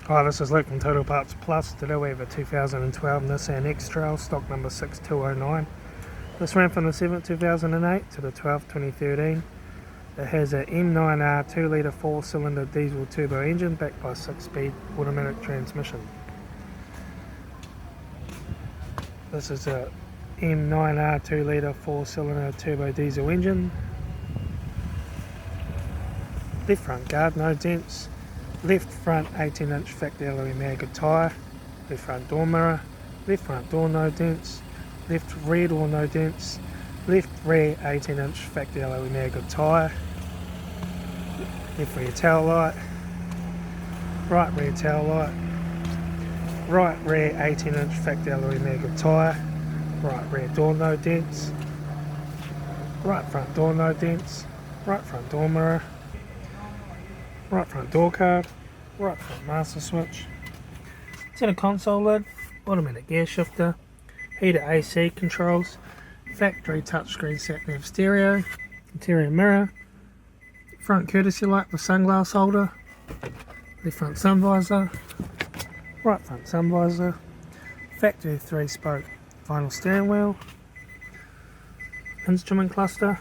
Hi, this is Luke from Total Parts Plus. Today we have a 2012 Nissan X-Trail, stock number 6209. This ran from the 7th 2008 to the 12th 2013. It has a M9R 2-litre 4-cylinder diesel turbo engine backed by 6-speed automatic transmission. This is a M9R 2-litre 4-cylinder turbo diesel engine. Left front guard, no dents. Left front 18-inch factory alloy maggot tyre. Left front door mirror. Left front door, no dents. Left rear door, no dents. Left rear 18-inch factory alloy maggot tyre. Left rear tail light. Right rear tail light. Right rear 18-inch factory alloy maggot tyre. Right rear door, no dents. Right front door, no dents. Right front door mirror. Right front door card, right front master switch, center console lid, automatic gear shifter, heater AC controls, factory touchscreen sat-nav stereo, interior mirror, front courtesy light with sunglass holder, left front sun visor, right front sun visor, factory 3-spoke vinyl steering wheel, instrument cluster,